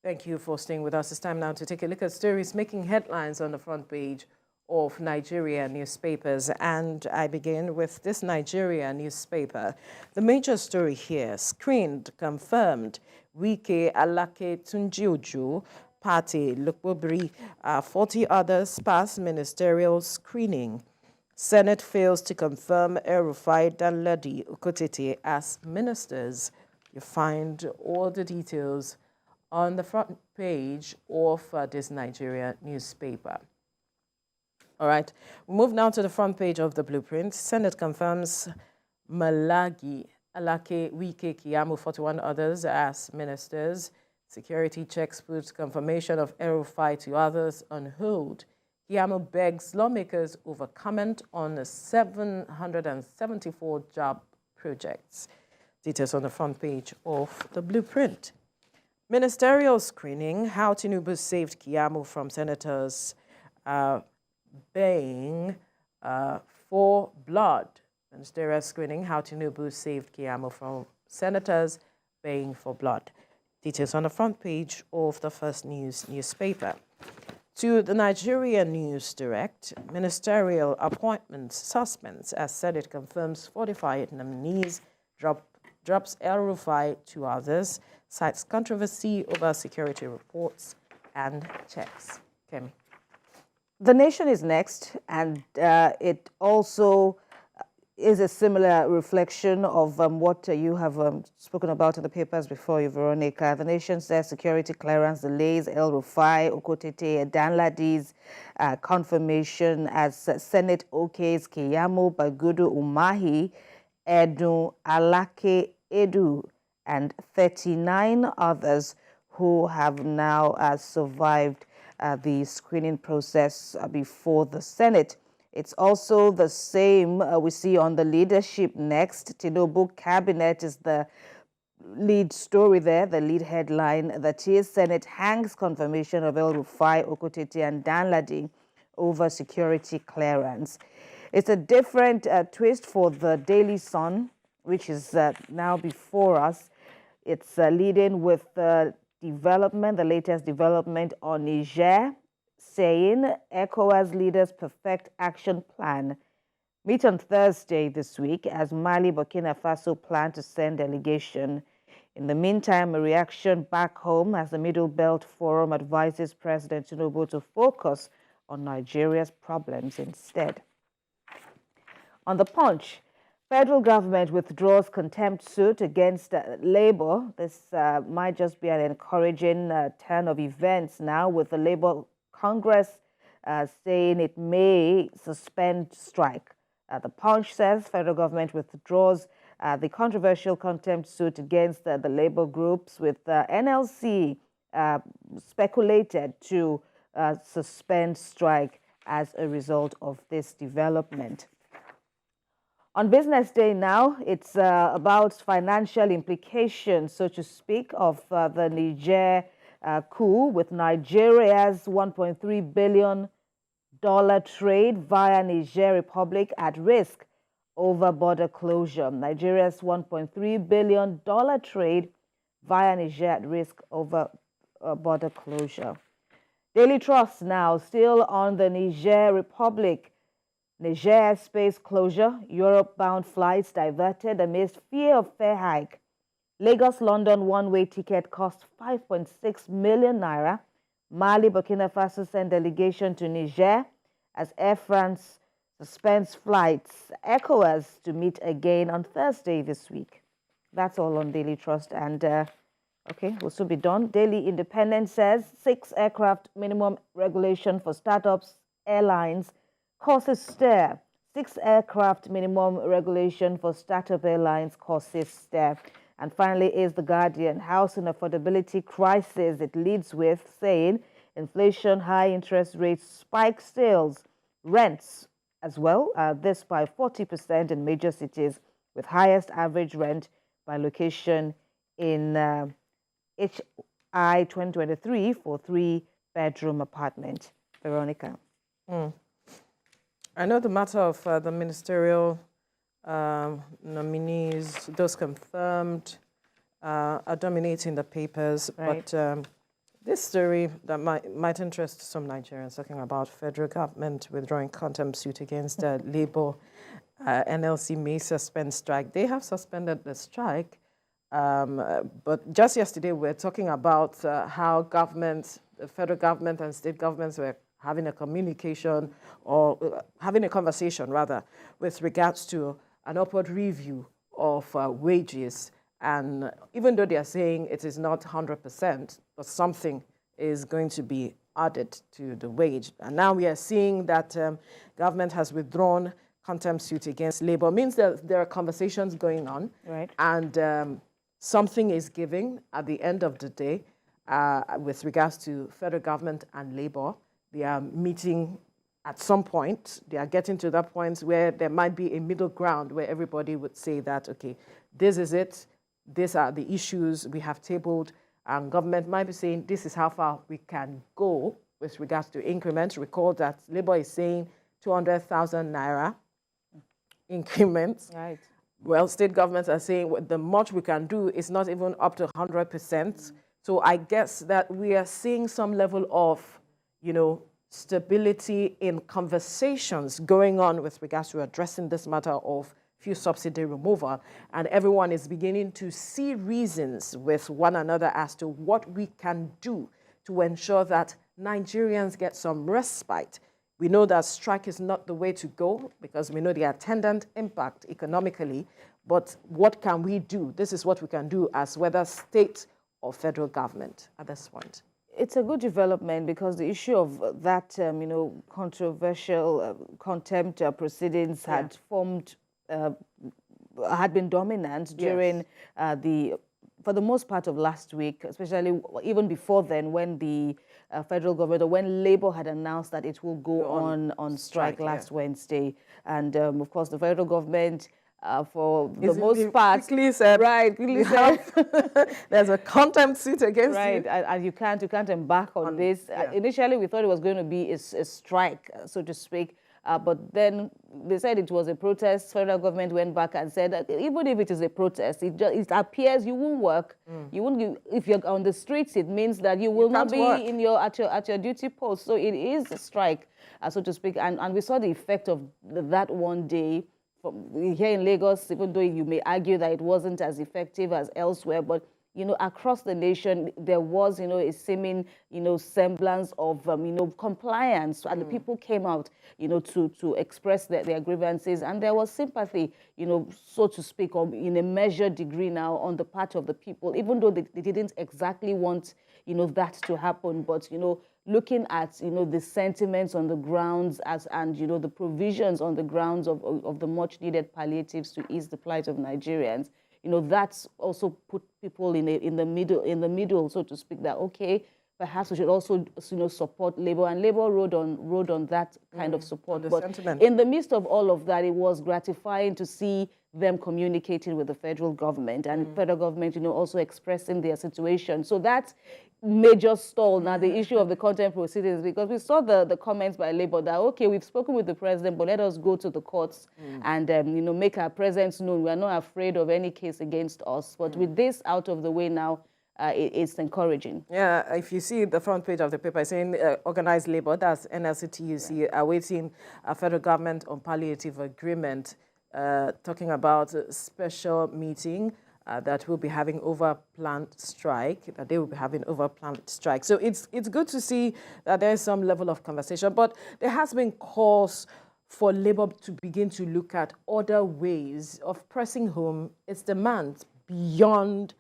Thank you for staying with us. It's time now to take a look at stories making headlines on the front page of Nigeria newspapers. And I begin with this Nigeria newspaper. The major story here, screened, confirmed, Wike Alake Tunjioju, Party Lukbobri, 40 others pass ministerial screening. Senate fails to confirm El-Rufai Danladi Ukotete as ministers. You find all the details on the front page of this Nigeria newspaper. All right, we move now to the front page of the Blueprint. Senate confirms Malagi, Alake, Wike, Kiamu, 41 others as ministers. Security checks put confirmation of El-Rufai to others on hold. Kiamu begs lawmakers over comment on 774 job projects. Details on the front page of the Blueprint. Ministerial screening, how Tinubu saved Kiamu from senators baying for blood. Ministerial screening, how Tinubu saved Kiamu from senators baying for blood. Details on the front page of the First News newspaper. To the Nigerian News Direct, ministerial appointments suspense as Senate confirms 45 nominees, drops El-Rufai to others, cites controversy over security reports and checks. Kemi. The Nation is next, and it also is a similar reflection of what you have spoken about in the papers before you, Veronica. The Nation says security clearance delays El-Rufai, Ukotete, Danladi's confirmation as Senate okays Kiamu, Bagudu Umahi, Edu Alake Edu, and 39 others who have now survived the screening process before the Senate. It's also the same we see on the leadership next. Tinubu cabinet is the lead story there, the lead headline. That is, Senate hangs confirmation of El-Rufai, Ukotete, and Danladi over security clearance. It's a different twist for the Daily Sun, which is now before us. It's leading with the development, the latest development on Niger, saying ECOWAS leaders perfect action plan. Meet on Thursday this week as Mali, Burkina Faso plan to send delegation. In the meantime, a reaction back home as the Middle Belt Forum advises President Tinubu to focus on Nigeria's problems instead. On the Punch, federal government withdraws contempt suit against Labour. This might just be an encouraging turn of events now, with the Labour Congress saying it may suspend strike. The Punch says federal government withdraws the controversial contempt suit against the Labour groups, with NLC speculated to suspend strike as a result of this development. On Business Day now, it's about financial implications, so to speak, of the Niger coup, with Nigeria's $1.3 billion trade via Niger Republic at risk over border closure. Nigeria's $1.3 billion trade via Niger at risk over border closure. Daily Trust now, still on the Niger Republic. Niger space closure, Europe-bound flights diverted amidst fear of fare hike. Lagos-London one-way ticket cost 5.6 million naira. Mali, Burkina Faso send delegation to Niger as Air France suspends flights. ECOWAS to meet again on Thursday this week. That's all on Daily Trust. And, okay, we'll soon be done. Daily Independent says 6 aircraft minimum regulation for startups, airlines, causes stir. 6 aircraft minimum regulation for startup airlines causes stir. And finally is The Guardian. Housing affordability crisis it leads with, saying inflation, high interest rates, spike sales, rents as well. This by 40% in major cities, with highest average rent by location in HI 2023 for 3-bedroom apartment. Veronica. I know the matter of the ministerial nominees, those confirmed, are dominating the papers, right. But This story that might interest some Nigerians, talking about federal government withdrawing contempt suit against Labour. NLC may suspend strike. They have suspended the strike, but just yesterday we were talking about how government, the federal government and state governments were having a communication or having a conversation rather with regards to an upward review of wages. And even though they are saying it is not 100%, but something is going to be added to the wage. And now we are seeing that government has withdrawn contempt suit against Labour. It means that there are conversations going on. Right. And something is giving at the end of the day with regards to federal government and Labour. They are meeting at some point. They are getting to that point where there might be a middle ground where everybody would say that, okay, this is it. These are the issues we have tabled, and government might be saying this is how far we can go with regards to increments. Recall that Labour is saying 200,000 naira increments. Right. Well, state governments are saying the much we can do is not even up to 100%. So I guess that we are seeing some level of, stability in conversations going on with regards to addressing this matter of fuel subsidy removal, and everyone is beginning to see reasons with one another as to what we can do to ensure that Nigerians get some respite. We know that strike is not the way to go because we know the attendant impact economically, but what can we do? This is what we can do as whether state or federal government at this point. It's a good development because the issue of that, controversial contempt proceedings had formed, had been dominant during for the most part of last week, especially even before then when the federal government, or when Labour had announced that it will go on strike last Wednesday. And of course, the federal government, for the most part, quickly said, there's a contempt suit against you. Right, and you can't embark on this. Initially, we thought it was going to be a strike, so to speak. But then they said it was a protest. Federal government went back and said that even if it is a protest, it appears you won't work. You won't. If you're on the streets, it means that you will not be in at your duty post. So it is a strike, so to speak. And we saw the effect of that one day here in Lagos. Even though you may argue that it wasn't as effective as elsewhere, but across the nation, there was, a seeming, semblance of, compliance. And the people came out, to express their grievances. And there was sympathy, so to speak, in a measured degree now on the part of the people, even though they didn't exactly want, that to happen. But, looking at, the sentiments on the grounds and, the provisions on the grounds of the much needed palliatives to ease the plight of Nigerians, that's also put people in the middle, so to speak, that, okay, perhaps we should also, support Labour. And Labour rode on that kind of support. But sentiment. In the midst of all of that, it was gratifying to see them communicating with the federal government and federal government, also expressing their situation. So that major stall now the issue of the contempt proceedings, because we saw the comments by Labour that, okay, we've spoken with the president, but let us go to the courts and, make our presence known. We are not afraid of any case against us. But with this out of the way now, it's encouraging. Yeah, if you see the front page of the paper saying organized labor, that's NLC TUC, awaiting a federal government on palliative agreement, talking about a special meeting that will be having over planned strike, that they will be having over planned strike. So it's good to see that there is some level of conversation, but there has been calls for Labour to begin to look at other ways of pressing home its demands beyond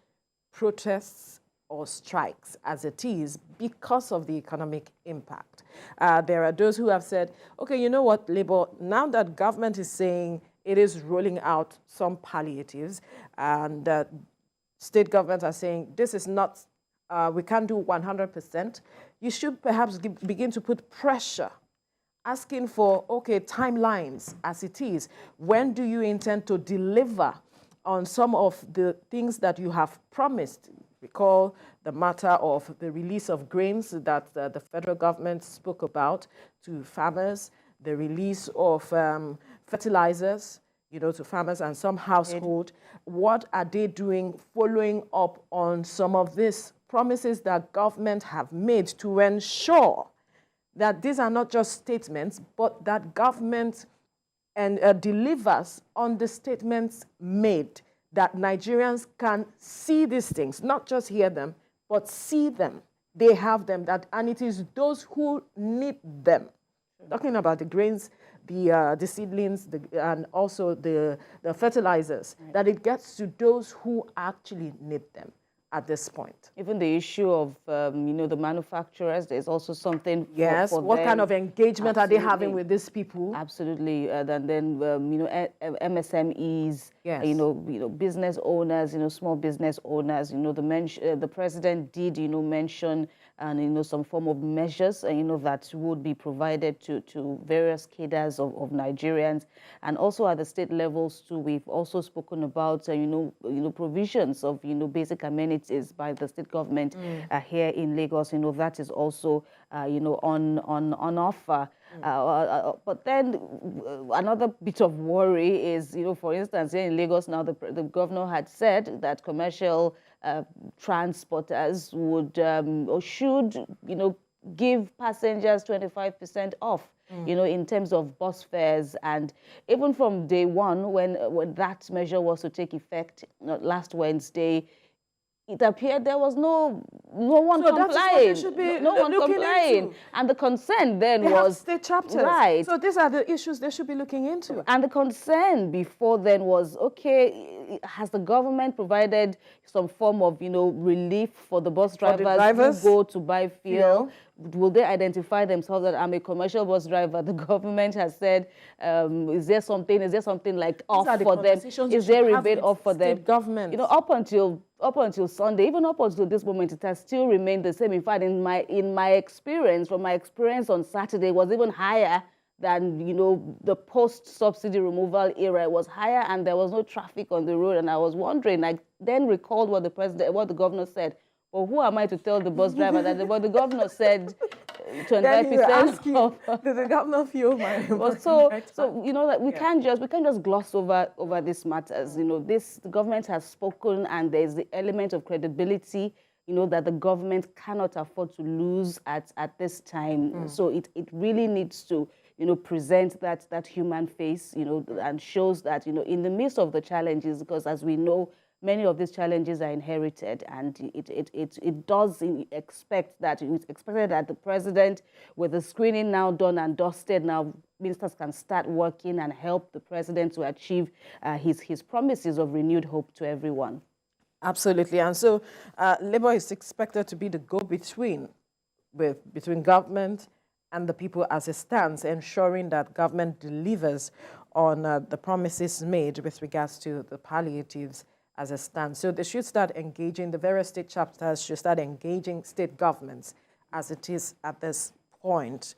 protests or strikes as it is because of the economic impact. There are those who have said, okay, you know what, Labour, now that government is saying it is rolling out some palliatives and state governments are saying this is not, we can't do 100%, you should perhaps begin to put pressure, asking for, okay, timelines as it is. When do you intend to deliver on some of the things that you have promised? Recall the matter of the release of grains that the federal government spoke about to farmers, the release of fertilizers, to farmers and some household. What are they doing following up on some of these promises that government have made to ensure that these are not just statements, but that government delivers on the statements made, that Nigerians can see these things, not just hear them, but see them. They have them, and it is those who need them. Talking about the grains, the seedlings, and also the fertilizers, that it gets to those who actually need them at this point. Even the issue of, the manufacturers, there's also something yes, for what them. Kind of engagement Absolutely. are they having with these people? Absolutely. And then, MSMEs, yes. Business owners, small business owners, the president did, mention and, some form of measures, that would be provided to various cadres of Nigerians. And also at the state levels too, we've also spoken about, provisions of, basic amenities by the state government here in Lagos. That is also, on offer. But then another bit of worry is, for instance, here in Lagos now, the governor had said that commercial transporters would or should, give passengers 25% off, in terms of bus fares. And even from day one, when that measure was to take effect last Wednesday, it appeared there was no one complying. No one complying. And the concern then was state chapters. Right. So these are the issues they should be looking into. And the concern before then was, okay, has the government provided some form of, relief for the bus drivers who go to buy fuel? Will they identify themselves that I'm a commercial bus driver? The government has said, is there something like off for them? Is there a rebate off for them? Government. Up until Sunday, even up until this moment, it has still remained the same. In fact, from my experience on Saturday, it was even higher than, the post-subsidy removal era. It was higher, and there was no traffic on the road. And I was wondering, I then recalled what the governor said. Well, who am I to tell the bus driver that what the governor said 25% off? Did the governor feel my so that we can't just gloss over these matters. The government has spoken, and there's the element of credibility, that the government cannot afford to lose at this time. So it really needs to, present that human face, and shows that, in the midst of the challenges, because as we know, many of these challenges are inherited, and it does expect that it's expected that the president, with the screening now done and dusted, now ministers can start working and help the president to achieve his promises of renewed hope to everyone. Absolutely. And so Labour is expected to be the go-between between government and the people as it stands, ensuring that government delivers on the promises made with regards to the palliatives as it stands. So they should start engaging, the various state chapters should start engaging state governments as it is at this point,